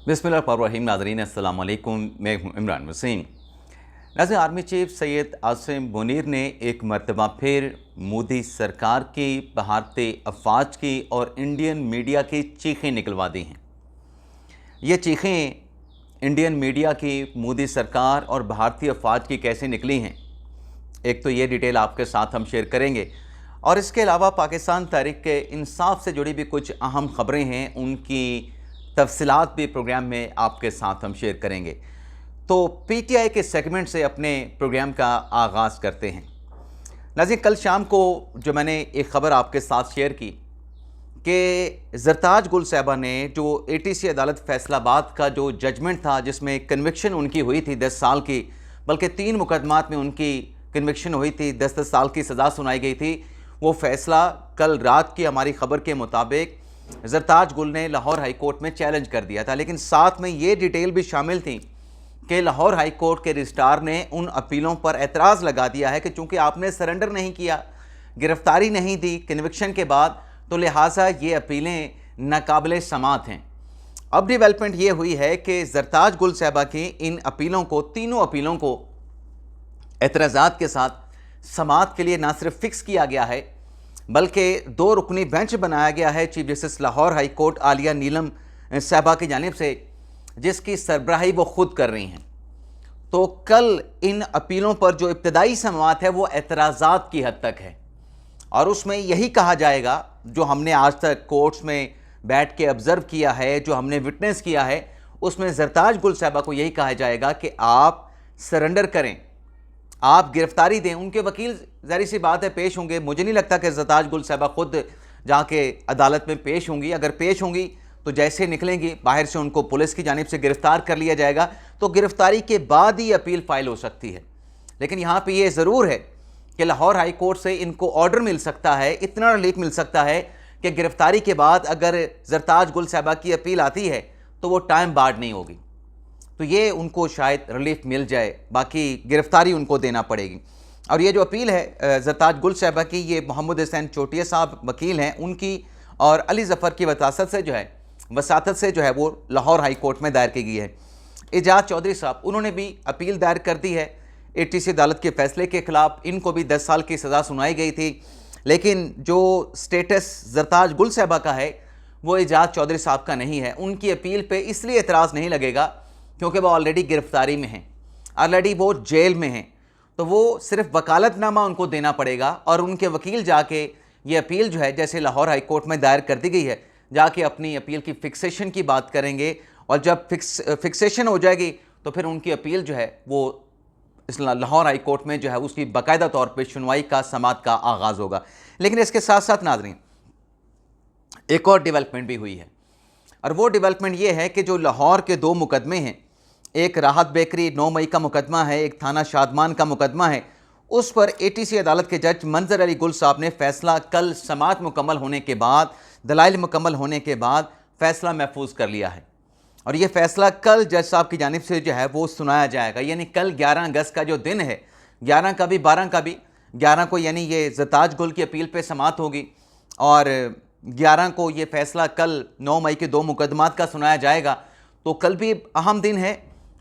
बिस्मिल्लाहिर्रहमानिर्रहीम। नाज़रीन अस्सलाम वालेकुम, मैं हूँ इमरान वसीम। नाज़रीन, आर्मी चीफ सैयद आसिम मुनीर ने एक मरतबा फिर मोदी सरकार की, भारतीय अफवाज की और इंडियन मीडिया की चीखें निकलवा दी हैं। ये चीखें इंडियन मीडिया की, मोदी सरकार और भारतीय अफवाज की कैसे निकली हैं, एक तो ये डिटेल आपके साथ हम शेयर करेंगे, और इसके अलावा पाकिस्तान तहरीक इंसाफ से जुड़ी भी कुछ अहम खबरें हैं, उनकी तफसीलात भी प्रोग्राम में आपके साथ हम शेयर करेंगे। तो पीटीआई के सेगमेंट से अपने प्रोग्राम का आगाज़ करते हैं। नाज़रीन, कल शाम को जो मैंने एक ख़बर आपके साथ शेयर की कि ज़रताज गुल साहिबा ने जो एटीसी अदालत फैसलाबाद का जो जजमेंट था, जिसमें कन्विक्शन उनकी हुई थी 10 साल की, बल्कि 3 मुकदमात में उनकी कन्विक्शन हुई थी, 10-10 साल की सज़ा सुनाई गई थी, वो फ़ैसला कल रात की हमारी ख़बर के मुताबिक ज़रताज गुल ने लाहौर हाई कोर्ट में चैलेंज कर दिया था। लेकिन साथ में ये डिटेल भी शामिल थी कि लाहौर हाई कोर्ट के रजिस्ट्रार ने उन अपीलों पर एतराज़ लगा दिया है कि चूँकि आपने सरेंडर नहीं किया, गिरफ्तारी नहीं दी कन्विक्शन के बाद, तो लिहाजा ये अपीलें नाकाबिले समाअत हैं। अब डेवलपमेंट ये हुई है कि ज़रताज गुल साहिबा की इन अपीलों को, तीनों अपीलों को एतराज़ात के साथ समाअत के लिए ना सिर्फ फिक्स किया गया है, बल्कि 2 रुकनी बेंच बनाया गया है chief justice Lahore high court आलिया नीलम साहिबा की जानिब से, जिसकी सरबराही वो खुद कर रही हैं। तो कल इन अपीलों पर जो इब्तदाई समाअत है वो एतराज़ात की हद तक है, और उसमें यही कहा जाएगा, जो हमने आज तक कोर्ट्स में बैठ के ऑब्ज़र्व किया है, जो हमने विटनेस किया है, उसमें ज़रताज गुल साहिबा को यही कहा जाएगा कि आप सरेंडर करें, आप गिरफ्तारी दें। उनके वकील ज़ाहिर सी बात है पेश होंगे। मुझे नहीं लगता कि ज़रताज गुल साहिबा खुद जाके अदालत में पेश होंगी। अगर पेश होंगी तो जैसे निकलेंगी बाहर से उनको पुलिस की जानिब से गिरफ़्तार कर लिया जाएगा, तो गिरफ़्तारी के बाद ही अपील फ़ाइल हो सकती है। लेकिन यहाँ पे ये ज़रूर है कि लाहौर हाई कोर्ट से इनको ऑर्डर मिल सकता है, इतना रिलीफ मिल सकता है कि गिरफ़्तारी के बाद अगर ज़रताज गुल साहिबा की अपील आती है तो वो टाइम बार्ड नहीं होगी, तो ये उनको शायद रिलीफ मिल जाए, बाकी गिरफ़्तारी उनको देना पड़ेगी। और ये जो अपील है ज़रताज गुल साहिबा की, ये मोहम्मद हुसैन चोटिया साहब वकील हैं, उनकी और अली ज़फ़र की वसातत से जो है वो लाहौर हाई कोर्ट में दायर की गई है। एजाज चौधरी साहब, उन्होंने भी अपील दायर कर दी है एटीसी अदालत के फ़ैसले के ख़िलाफ़। इनको भी 10 साल की सज़ा सुनाई गई थी, लेकिन जो स्टेटस ज़रताज गुल साहिबा का है वो एजाज चौधरी साहब का नहीं है। उनकी अपील पे इसलिए एतराज़ नहीं लगेगा क्योंकि वो ऑलरेडी गिरफ़्तारी में हैं, ऑलरेडी वो जेल में हैं, तो वो सिर्फ वकालतनामा उनको देना पड़ेगा, और उनके वकील जाके ये अपील जो है, जैसे लाहौर हाई कोर्ट में दायर कर दी गई है, जाके अपनी अपील की फ़िक्सेशन की बात करेंगे, और जब फिक्सेशन हो जाएगी तो फिर उनकी अपील जो है वो इस लाहौर हाई कोर्ट में जो है उसकी बाकायदा तौर पर सुनवाई का समाअत का आगाज़ होगा। लेकिन इसके साथ साथ नाज़रीन, एक और डेवलपमेंट भी हुई है, और वो डेवलपमेंट ये है कि जो लाहौर के 2 मुकदमे हैं, एक राहत बेकरी 9 मई का मुकदमा है, एक थाना शादमान का मुकदमा है, उस पर एटीसी अदालत के जज मंजर अली गुल साहब ने फ़ैसला कल समाअत मुकम्मल होने के बाद, दलाइल मुकम्मल होने के बाद फ़ैसला महफूज कर लिया है, और ये फ़ैसला कल जज साहब की जानिब से जो है वो सुनाया जाएगा। यानी कल 11 अगस्त का जो दिन है, 11 का भी 12 का भी, 11 को यानी ये ज़रताज गुल की अपील पर समाअत होगी, और 11 को ये फ़ैसला कल 9 मई के 2 मुकदमात का सुनाया जाएगा। तो कल भी अहम दिन है,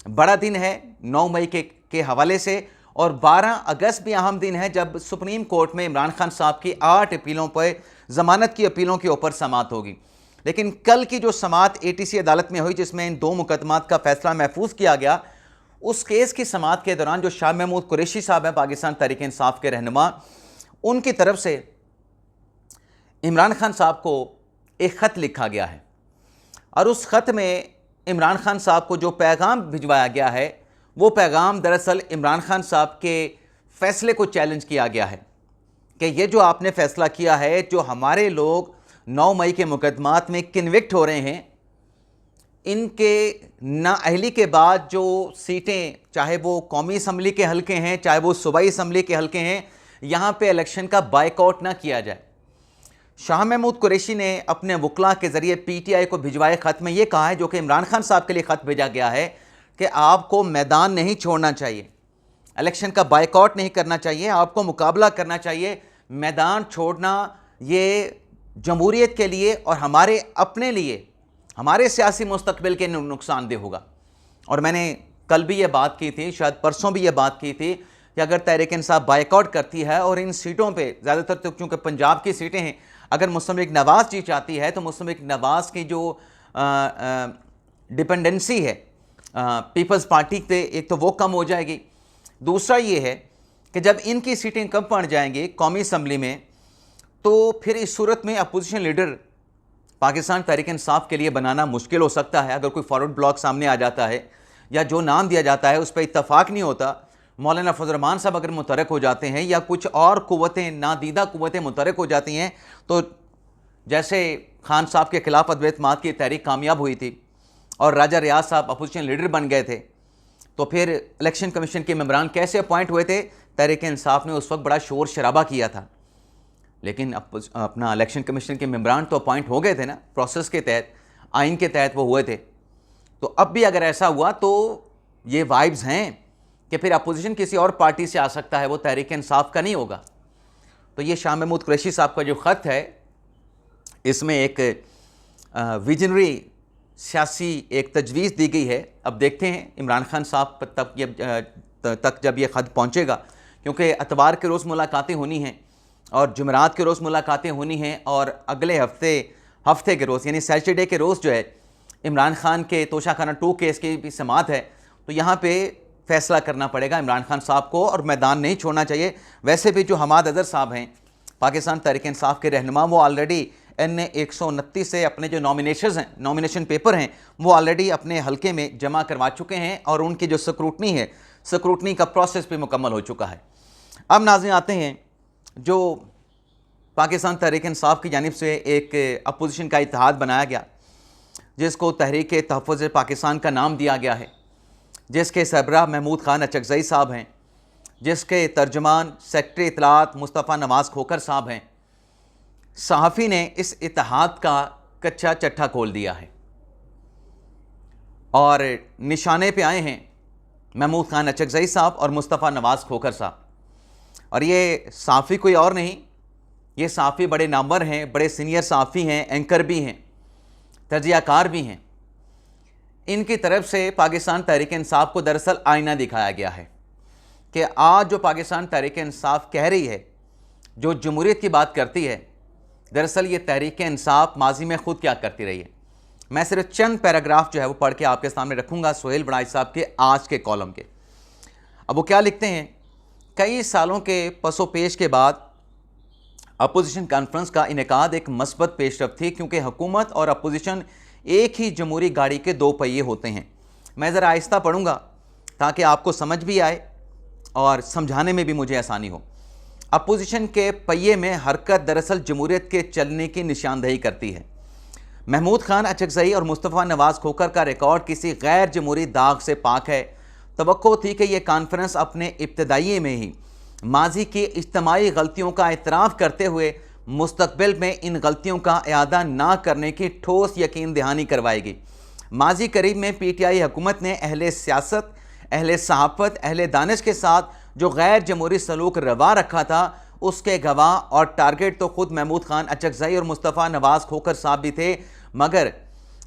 बड़ा दिन है 9 मई के हवाले से, और 12 अगस्त भी अहम दिन है जब सुप्रीम कोर्ट में इमरान खान साहब की 8 अपीलों पर, ज़मानत की अपीलों के ऊपर समाअत होगी। लेकिन कल की जो समाअत एटीसी अदालत में हुई, जिसमें इन 2 मुकदमात का फ़ैसला महफूज किया गया, उस केस की समाअत के दौरान जो शाह महमूद कुरैशी साहब हैं, पाकिस्तान तहरीक इंसाफ के रहनुमा, उनकी तरफ से इमरान खान साहब को एक ख़त लिखा गया है, और उस ख़त में इमरान खान साहब को जो पैगाम भिजवाया गया है, वो पैगाम दरअसल इमरान खान साहब के फ़ैसले को चैलेंज किया गया है कि ये जो आपने फ़ैसला किया है, जो हमारे लोग 9 मई के मुकदमात में कन्विक्ट हो रहे हैं, इनके नाअहली के बाद जो सीटें, चाहे वो कौमी असम्बली के हलके हैं, चाहे वो सूबाई असम्बली के हलके हैं, यहाँ पे इलेक्शन का बाइकआउट ना किया जाए। शाह महमूद कुरैशी ने अपने वकला के ज़रिए पीटीआई को भिजवाए ख़त में ये कहा है, जो कि इमरान खान साहब के लिए ख़त भेजा गया है, कि आपको मैदान नहीं छोड़ना चाहिए, इलेक्शन का बाइकआउट नहीं करना चाहिए, आपको मुकाबला करना चाहिए। मैदान छोड़ना ये जमहूरियत के लिए और हमारे अपने लिए हमारे सियासी मुस्तकबिल के नुकसानदेह होगा। और मैंने कल भी ये बात की थी, शायद परसों भी ये बात की थी कि अगर तहरीक इंसाफ बाइकआउट करती है और इन सीटों पे ज़्यादातर तो क्योंकि पंजाब की सीटें हैं, अगर मुस्लिम लीग नवाज़ जीत जाती है तो मुस्लिम लीग नवाज़ की जो डिपेंडेंसी है पीपल्स पार्टी पे, एक तो वो कम हो जाएगी। दूसरा ये है कि जब इनकी सीटें कम पड़ जाएंगी कौमी असम्बली में, तो फिर इस सूरत में अपोजिशन लीडर पाकिस्तान तहरीक इंसाफ के लिए बनाना मुश्किल हो सकता है। अगर कोई फॉरवर्ड ब्लॉक सामने आ जाता है या जो नाम दिया जाता है उस पर इत्तफाक नहीं होता, मौलाना फजल रहमान साहब अगर मुतरक हो जाते हैं या कुछ और कुव्वतें, नादीदा कुव्वतें मुतरक हो जाती हैं, तो जैसे खान साहब के खिलाफ अद्वैत इत्तेमाद की तहरीक कामयाब हुई थी और राजा रियाज साहब अपोजिशन लीडर बन गए थे, तो फिर इलेक्शन कमीशन के मेंबरान कैसे अपॉइंट हुए थे? तहरीक इंसाफ ने उस वक्त बड़ा शोर शराबा किया था, लेकिन अपना इलेक्शन कमीशन के मेंबरान तो अपॉइंट हो गए थे ना, प्रोसेस के तहत, आइन के तहत वो हुए थे। तो अब भी अगर ऐसा हुआ तो ये वाइब्स हैं कि फिर अपोजिशन किसी और पार्टी से आ सकता है, वो तहरीक इंसाफ का नहीं होगा। तो ये शाह महमूद कुरैशी साहब का जो ख़त है, इसमें एक विजनरी सियासी एक तजवीज़ दी गई है। अब देखते हैं इमरान खान साहब तक जब ये ख़त पहुँचेगा, क्योंकि इतवार के रोज़ मुलाकातें होनी हैं और जुमेरात के रोज़ मुलाकातें होनी हैं, और अगले हफ्ते के रोज़ यानी सैटरडे के रोज़ जो है इमरान खान के तोशाखाना 2 केस की भी समाअत है। तो यहाँ पे फ़ैसला करना पड़ेगा इमरान खान साहब को और मैदान नहीं छोड़ना चाहिए। वैसे भी जो हमाद अज़हर साहब हैं पाकिस्तान तहरीक इंसाफ के रहनुमा, वो ऑलरेडी NA 129 से अपने जो नॉमिनेशन पेपर हैं वो ऑलरेडी अपने हलके में जमा करवा चुके हैं और उनकी जो स्क्रूटनी का प्रोसेस भी मुकम्मल हो चुका है। अब नाज़रीन आते हैं जो पाकिस्तान तहरीक इंसाफ की जानिब से एक अपोजिशन का इत्तेहाद बनाया गया, जिसको तहरीक तहफ़्फ़ुज़ पाकिस्तान का नाम दिया गया है, जिसके सरबराह महमूद खान अचकज़ई साहब हैं, जिसके तर्जुमान सेक्रेटरी इत्तलात मुस्तफ़ा नवाज़ खोखर साहब हैं। सहाफ़ी ने इस इत्तेहाद का कच्चा चट्टा खोल दिया है और निशाने पे आए हैं महमूद खान अचकज़ई साहब और मुस्तफ़ा नवाज़ खोखर साहब। और ये सहाफ़ी कोई और नहीं, ये सहाफ़ी बड़े नामवर हैं, बड़े सीनियर सहाफ़ी हैं, एंकर भी हैं, तजियाकार भी हैं। इनकी तरफ से पाकिस्तान तहरीक इंसाफ को दरअसल आईना दिखाया गया है कि आज जो पाकिस्तान तहरीक इंसाफ कह रही है, जो जमहूरियत की बात करती है, दरअसल ये तहरीक इंसाफ माजी में ख़ुद क्या करती रही है। मैं सिर्फ चंद पैराग्राफ जो है वो पढ़ के आपके सामने रखूँगा सुहेल बड़ाई साहब के आज के कॉलम के। अब वो क्या लिखते हैं, कई सालों के पसो पेश के बाद अपोजिशन कॉन्फ्रेंस का इनेकाद एक मस्बत पेशरफ्त थी, क्योंकि हुकूमत और अपोजिशन एक ही जमहूरी गाड़ी के 2 पहिए होते हैं। मैं ज़रा आहिस्ता पढ़ूँगा ताकि आपको समझ भी आए और समझाने में भी मुझे आसानी हो। अपोजिशन के पहिए में हरकत दरअसल जमहूरियत के चलने की निशानदही करती है। महमूद खान अचकज़ई और मुस्तफ़ा नवाज़ खोखर का रिकॉर्ड किसी गैर जमहूरी दाग से पाक है। तवक्को थी कि यह कॉन्फ्रेंस अपने इब्तदाई में ही माजी की इज्तिमाई गलतियों का एतराफ़ करते हुए मुस्तकबिल में इन गलतियों का इआदा ना करने की ठोस यकीन दहानी करवाएगी। माजी करीब में PTI हुकूमत ने अहले सियासत, अहले सहाफ़त, अहले दानिश के साथ जो गैर जमहूरी सलूक रवा रखा था, उसके गवाह और टारगेट तो ख़ुद महमूद खान अचकज़ई और मुस्तफ़ा नवाज़ खोखर साहब भी थे, मगर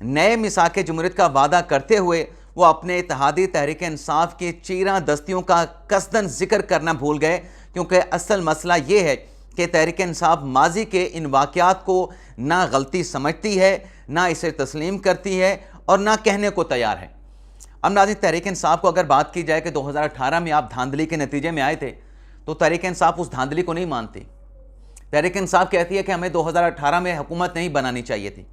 नए मिसाक जमहूरियत का वादा करते हुए वो अपने इत्तेहादी तहरीक इंसाफ की चीरा दस्तियों का कसदन जिक्र करना भूल गए, क्योंकि असल मसला ये है कि तहरीक इंसाफ माजी के इन वाक़यात को ना गलती समझती है, ना इसे तस्लीम करती है और ना कहने को तैयार है। अब नाज़रीन, तहरीक इंसाफ को अगर बात की जाए कि 2018 में आप धांधली के नतीजे में आए थे, तो तहरीक इंसाफ उस धांधली को नहीं मानती। तहरीक इंसाफ कहती है कि हमें 2018 में हुकूमत नहीं बनानी चाहिए थी।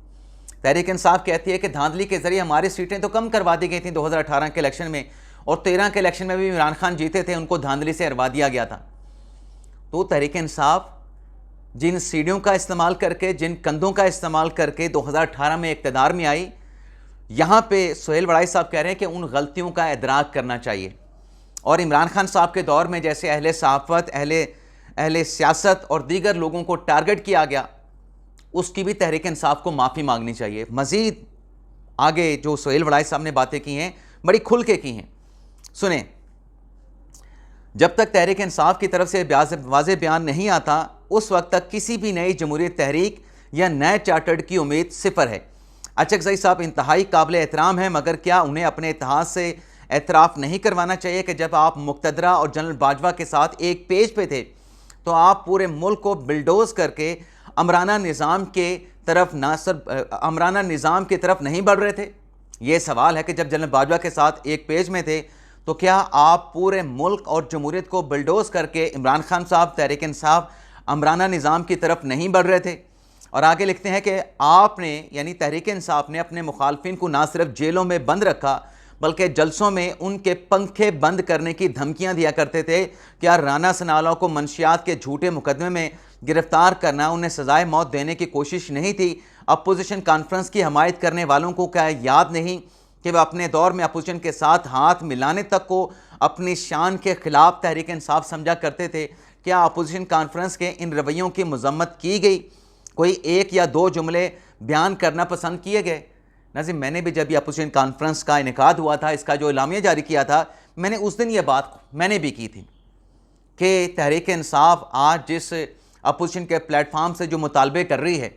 तहरीक इंसाफ कहती है कि धांधली के ज़रिए हमारी सीटें तो कम करवा दी गई थी 2018 के इलेक्शन में, और 13 के इलेक्शन में भी इमरान खान जीते थे, उनको धांधली से हरवा दिया गया था। तो तहरीक इंसाफ जिन सीढ़ियों का इस्तेमाल करके, जिन कंधों का इस्तेमाल करके 2018 में इक़्तिदार में आई, यहाँ पे सुहेल बड़ाई साहब कह रहे हैं कि उन गलतियों का इदराक करना चाहिए। और इमरान खान साहब के दौर में जैसे अहले सहाफ़त, अहले सियासत और दीगर लोगों को टारगेट किया गया, उसकी भी तहरीक इंसाफ को माफ़ी मांगनी चाहिए। मज़ीद आगे जो सुहेल बड़ाई साहब ने बातें की हैं, बड़ी खुल के की हैं, सुने। जब तक तहरीक इंसाफ की तरफ से वाज़ेह बयान नहीं आता, उस वक्त तक किसी भी नई जमहूरियत तहरीक या नए चार्टर्ड की उम्मीद सिफर है। اچکزئی صاحب انتہائی قابل احترام ہیں، مگر کیا انہیں اپنے اتحاد سے اعتراف نہیں کروانا چاہیے کہ جب آپ مقتدرہ اور جنرل باجوہ کے ساتھ ایک پیج پہ تھے تو آپ پورے ملک کو بلڈوز کر کے امرانہ نظام کی طرف نہیں بڑھ رہے تھے؟ یہ سوال ہے کہ جب جنرل باجوہ کے ساتھ ایک پیج میں تھے تو کیا آپ پورے ملک اور جمہوریت کو بلڈوز کر کے عمران خان صاحب، تحریک انصاف، امرانہ نظام کی طرف نہیں بڑھ رہے تھے؟ اور آگے لکھتے ہیں کہ آپ نے یعنی تحریک انصاف نے اپنے مخالفین کو نہ صرف جیلوں میں بند رکھا بلکہ جلسوں میں ان کے پنکھے بند کرنے کی دھمکیاں دیا کرتے تھے۔ کیا رانا ثناءاللہ کو منشیات کے جھوٹے مقدمے میں گرفتار کرنا انہیں سزائے موت دینے کی کوشش نہیں تھی؟ اپوزیشن کانفرنس کی حمایت کرنے والوں کو کیا یاد نہیں کہ وہ اپنے دور میں اپوزیشن کے ساتھ ہاتھ ملانے تک کو اپنی شان کے خلاف تحریک انصاف سمجھا کرتے تھے؟ کیا اپوزیشن کانفرنس کے ان رویوں کی مذمت کی گئی؟ کوئی ایک یا دو جملے بیان کرنا پسند کیے گئے؟ ناظرین، میں نے بھی جب یہ اپوزیشن کانفرنس کا انعقاد ہوا تھا، اس کا جو اعلامیہ جاری کیا تھا، میں نے اس دن یہ بات میں نے بھی کی تھی کہ تحریک انصاف آج جس اپوزیشن کے پلیٹ فارم سے جو مطالبے کر رہی ہے،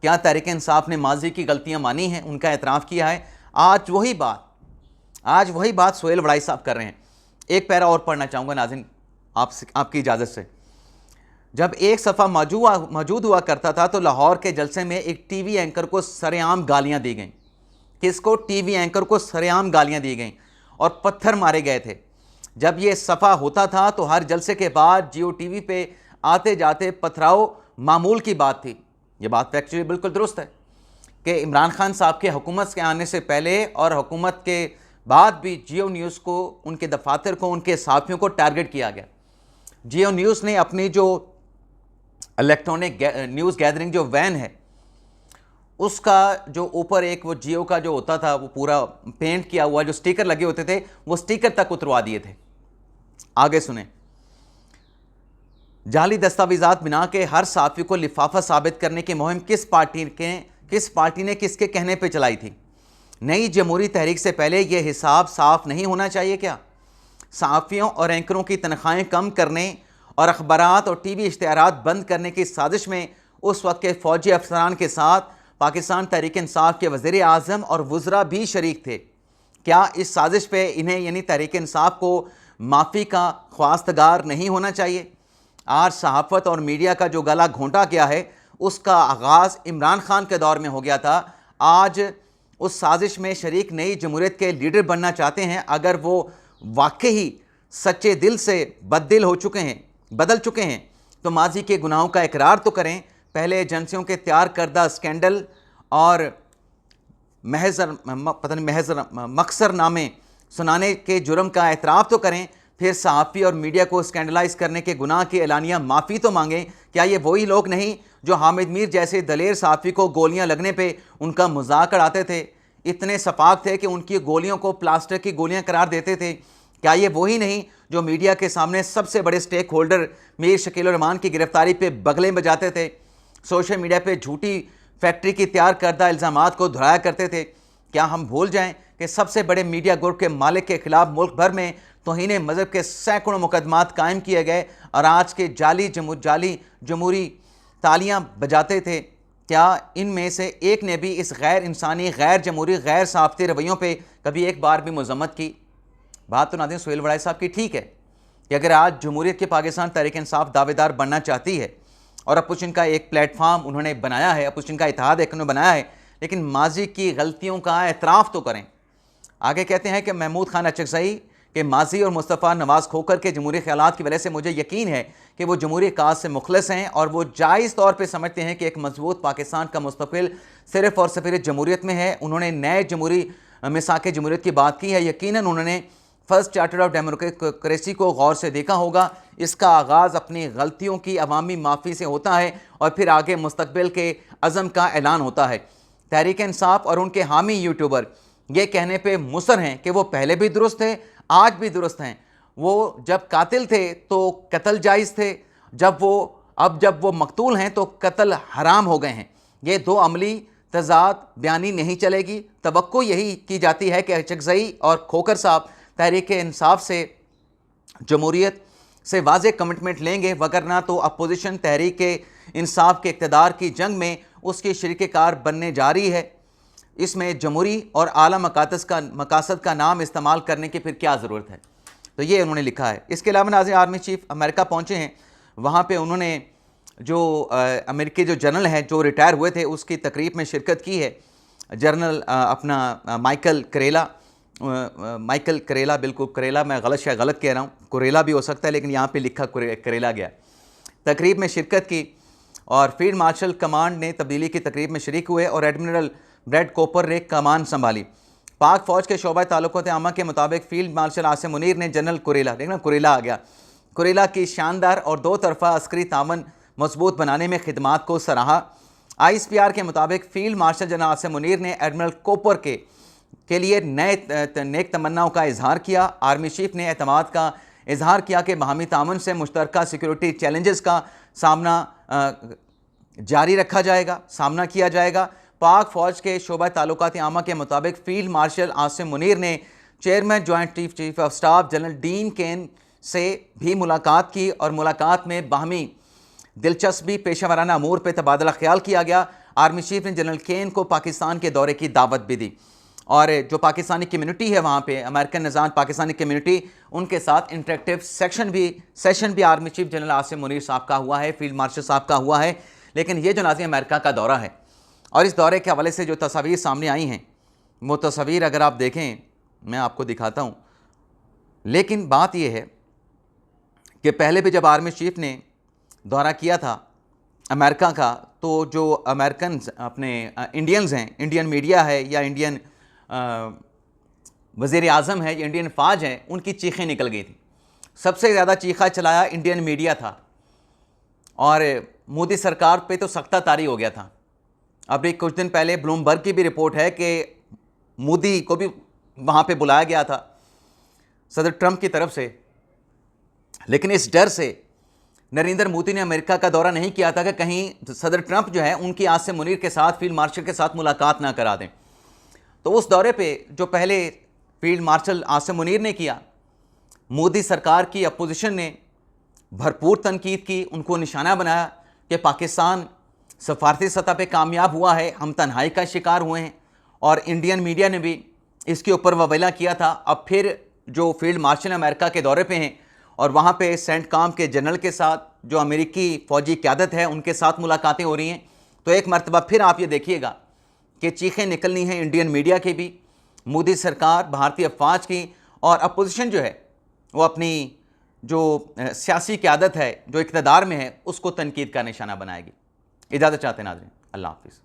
کیا تحریک انصاف نے ماضی کی غلطیاں مانی ہیں، ان کا اعتراف کیا ہے؟ آج وہی بات سہیل وڑائی صاحب کر رہے ہیں۔ ایک پیرا اور پڑھنا چاہوں گا ناظرین آپ کی اجازت سے۔ جب ایک صفحہ موجود ہوا کرتا تھا تو لاہور کے جلسے میں ایک ٹی وی اینکر کو سرے عام گالیاں دی گئیں۔ کس کو؟ ٹی وی اینکر کو سرے عام گالیاں دی گئیں اور پتھر مارے گئے تھے۔ جب یہ صفحہ ہوتا تھا تو ہر جلسے کے بعد جیو ٹی وی پہ آتے جاتے پتھراؤ معمول کی بات تھی۔ یہ بات فیکچولی بالکل درست ہے کہ عمران خان صاحب کے حکومت کے آنے سے پہلے اور حکومت کے بعد بھی جیو نیوز کو، ان کے دفاتر کو، ان کے صحافیوں کو ٹارگٹ کیا گیا۔ جیو نیوز نے اپنی جو الیکٹرونک نیوز گیدرنگ جو وین ہے، اس کا جو اوپر ایک وہ جیو کا جو ہوتا تھا وہ پورا پینٹ کیا ہوا جو سٹیکر لگے ہوتے تھے، وہ سٹیکر تک اتروا دیے تھے۔ آگے سنیں۔ جعلی دستاویزات بنا کے ہر صحافی کو لفافہ ثابت کرنے کی مہم کس پارٹی نے کس کے کہنے پہ چلائی تھی؟ نئی جمہوری تحریک سے پہلے یہ حساب صاف نہیں ہونا چاہیے کیا؟ صحافیوں اور اینکروں کی تنخواہیں کم کرنے اور اخبارات اور ٹی وی اشتہارات بند کرنے کی سازش میں اس وقت کے فوجی افسران کے ساتھ پاکستان تحریک انصاف کے وزیر اعظم اور وزراء بھی شریک تھے۔ کیا اس سازش پہ انہیں یعنی تحریک انصاف کو معافی کا خواستگار نہیں ہونا چاہیے؟ آج صحافت اور میڈیا کا جو گلا گھونٹا گیا ہے، اس کا آغاز عمران خان کے دور میں ہو گیا تھا۔ آج اس سازش میں شریک نئی جمہوریت کے لیڈر بننا چاہتے ہیں۔ اگر وہ واقعی سچے دل سے بدل چکے ہیں تو ماضی کے گناہوں کا اقرار تو کریں۔ پہلے ایجنسیوں کے تیار کردہ اسکینڈل اور مختصر نامے سنانے کے جرم کا اعتراف تو کریں، پھر صحافی اور میڈیا کو اسکینڈلائز کرنے کے گناہ کی اعلانیہ معافی تو مانگیں۔ کیا یہ وہی لوگ نہیں جو حامد میر جیسے دلیر صحافی کو گولیاں لگنے پہ ان کا مذاق اڑاتے تھے، اتنے سفاک تھے کہ ان کی گولیوں کو پلاسٹر کی گولیاں قرار دیتے تھے؟ کیا یہ وہی نہیں جو میڈیا کے سامنے سب سے بڑے سٹیک ہولڈر میر شکیل الرحمان کی گرفتاری پہ بغلیں بجاتے تھے، سوشل میڈیا پہ جھوٹی فیکٹری کی تیار کردہ الزامات کو دہرایا کرتے تھے؟ کیا ہم بھول جائیں کہ سب سے بڑے میڈیا گروپ کے مالک کے خلاف ملک بھر میں توہین مذہب کے سینکڑوں مقدمات قائم کیے گئے اور آج کے جعلی جمہوری تالیاں بجاتے تھے؟ کیا ان میں سے ایک نے بھی اس غیر انسانی، غیر جمہوری، غیر صحافتی رویوں پہ کبھی ایک بار بھی مذمت کی؟ بات تو ناظرین سہیل وڑائی صاحب کی ٹھیک ہے کہ اگر آج جمہوریت کے پاکستان تحریک انصاف دعوے دار بننا چاہتی ہے اور اپوزیشن کا ایک پلیٹ فارم انہوں نے بنایا ہے، اپوزیشن کا اتحاد ایک انہوں نے بنایا ہے، لیکن ماضی کی غلطیوں کا اعتراف تو کریں۔ آگے کہتے ہیں کہ محمود خان اچکزئی کہ ماضی اور مصطفیٰ نواز کھوکھر کے جمہوری خیالات کی وجہ سے مجھے یقین ہے کہ وہ جمہوری کاز سے مخلص ہیں اور وہ جائز طور پہ سمجھتے ہیں کہ ایک مضبوط پاکستان کا مستقبل صرف اور صرف جمہوریت میں ہے۔ انہوں نے نئے جمہوری میثاق جمہوریت کی بات کی ہے۔ یقیناً انہوں نے فرسٹ چارٹر آف ڈیموکریسی کو غور سے دیکھا ہوگا۔ اس کا آغاز اپنی غلطیوں کی عوامی معافی سے ہوتا ہے اور پھر آگے مستقبل کے عزم کا اعلان ہوتا ہے۔ تحریک انصاف اور ان کے حامی یوٹیوبر یہ کہنے پہ مصر ہیں کہ وہ پہلے بھی درست تھے، آج بھی درست ہیں۔ وہ جب قاتل تھے تو قتل جائز تھے، جب وہ مقتول ہیں تو قتل حرام ہو گئے ہیں۔ یہ دو عملی تضاد بیانی نہیں چلے گی۔ توقع یہی کی جاتی ہے کہ اچکزئی اور کھوکھر صاحب تحریک انصاف سے جمہوریت سے واضح کمٹمنٹ لیں گے، وگرنہ تو اپوزیشن تحریک انصاف کے اقتدار کی جنگ میں اس کی شریک کار بننے جا رہی ہے۔ اس میں جمہوری اور اعلیٰ مقاصد کا نام استعمال کرنے کی پھر کیا ضرورت ہے؟ تو یہ انہوں نے لکھا ہے۔ اس کے علاوہ ناظرین، آرمی چیف امریکہ پہنچے ہیں، وہاں پہ انہوں نے جو امریکی جو جنرل ہیں جو ریٹائر ہوئے تھے اس کی تقریب میں شرکت کی ہے۔ جنرل اپنا مائیکل کریلا، بالکل کریلا میں غلط کہہ رہا ہوں، کوریلا بھی ہو سکتا ہے لیکن یہاں پہ لکھا کریلا گیا۔ تقریب میں شرکت کی اور فیلڈ مارشل کمانڈ نے تبدیلی کی تقریب میں شریک ہوئے اور ایڈمرل بریڈ کوپر نے کمان سنبھالی۔ پاک فوج کے شعبہ تعلقات عامہ کے مطابق فیلڈ مارشل عاصم منیر نے جنرل کوریلا آ گیا، کوریلا کی شاندار اور دو طرفہ عسکری تعاون مضبوط بنانے میں خدمات کو سراہا۔ ISPR کے مطابق field marshal general Asim Munir نے ایڈمرل کوپر کے لیے نیک تمناؤں کا اظہار کیا۔ آرمی چیف نے اعتماد کا اظہار کیا کہ باہمی تعاون سے مشترکہ سیکیورٹی چیلنجز کا سامنا کیا جائے گا۔ پاک فوج کے شعبہ تعلقات عامہ کے مطابق فیلڈ مارشل عاصم منیر نے chairman joint chief of staff general Dan Caine سے بھی ملاقات کی اور ملاقات میں باہمی دلچسپی پیشہ ورانہ امور پہ تبادلہ خیال کیا گیا۔ آرمی چیف نے جنرل کین کو پاکستان کے دورے کی دعوت بھی دی اور جو پاکستانی کمیونٹی ہے وہاں پہ امریکن نژاد پاکستانی کمیونٹی، ان کے ساتھ انٹریکٹیو سیشن بھی army chief general Asim Munir صاحب کا ہوا ہے، فیلڈ مارشل صاحب کا ہوا ہے۔ لیکن یہ جو ناظرین امریکہ کا دورہ ہے اور اس دورے کے حوالے سے جو تصاویر سامنے آئی ہیں وہ تصاویر اگر آپ دیکھیں میں آپ کو دکھاتا ہوں، لیکن بات یہ ہے کہ پہلے بھی جب آرمی چیف نے دورہ کیا تھا امریکہ کا تو جو امریکنز اپنے انڈینز ہیں، انڈین میڈیا ہے یا انڈین وزیر اعظم ہے یا انڈین فوج ہے، ان کی چیخیں نکل گئی تھیں۔ سب سے زیادہ چیخا چلایا انڈین میڈیا تھا اور مودی سرکار پہ تو سختہ طاری ہو گیا تھا۔ اب ایک کچھ دن پہلے بلومبرگ کی بھی رپورٹ ہے کہ مودی کو بھی وہاں پہ بلایا گیا تھا صدر ٹرمپ کی طرف سے، لیکن اس ڈر سے نریندر مودی نے امریکہ کا دورہ نہیں کیا تھا کہ کہیں صدر ٹرمپ جو ہے ان کی عاصم منیر کے ساتھ فیلڈ مارشل کے ساتھ ملاقات نہ کرا دیں۔ تو اس دورے پہ جو پہلے فیلڈ مارشل عاصم منیر نے کیا، مودی سرکار کی اپوزیشن نے بھرپور تنقید کی، ان کو نشانہ بنایا کہ پاکستان سفارتی سطح پہ کامیاب ہوا ہے، ہم تنہائی کا شکار ہوئے ہیں، اور انڈین میڈیا نے بھی اس کے اوپر وویلا کیا تھا۔ اب پھر جو فیلڈ مارشل امریکہ کے دورے پہ ہیں اور وہاں پہ سینٹ کام کے جنرل کے ساتھ جو امریکی فوجی قیادت ہے ان کے ساتھ ملاقاتیں ہو رہی ہیں، تو ایک مرتبہ پھر آپ یہ دیکھیے گا کہ چیخیں نکلنی ہیں انڈین میڈیا کی بھی، مودی سرکار، بھارتی افواج کی، اور اپوزیشن جو ہے وہ اپنی جو سیاسی قیادت ہے جو اقتدار میں ہے اس کو تنقید کا نشانہ بنائے گی۔ اجازت چاہتے ہیں ناظرین، اللہ حافظ۔